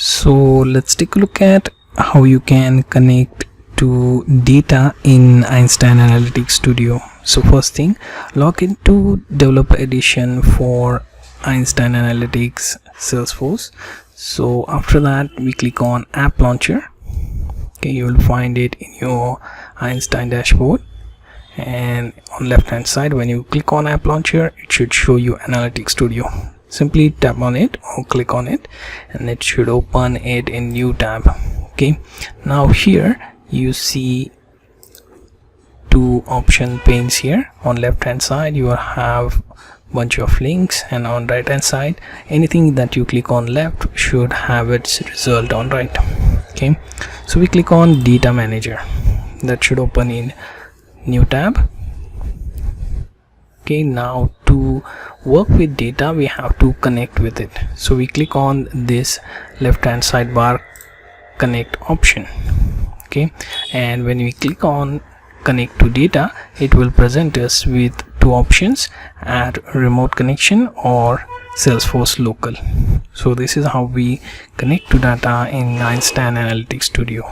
So let's take a look at how you can connect to data in Einstein Analytics Studio. So first thing, log into Developer Edition for Einstein Analytics Salesforce. So after that, we click on App Launcher. Okay, you will find it in your Einstein dashboard, and on left hand side, when you click on App Launcher, it should show you Analytics Studio. Simply tap on it or click on it and it should open it in new tab. Okay, now here you see two option panes here. On left hand side you have bunch of links, and on right hand side anything that you click on left should have its result on right. Okay, so we click on Data Manager. That should open in new tab. Okay, now to work with data we have to connect with it, so we click on this left hand sidebar connect option. Okay, and when we click on connect to data, it will present us with two options: add remote connection or Salesforce local. So this is how we connect to data in Einstein Analytics Studio.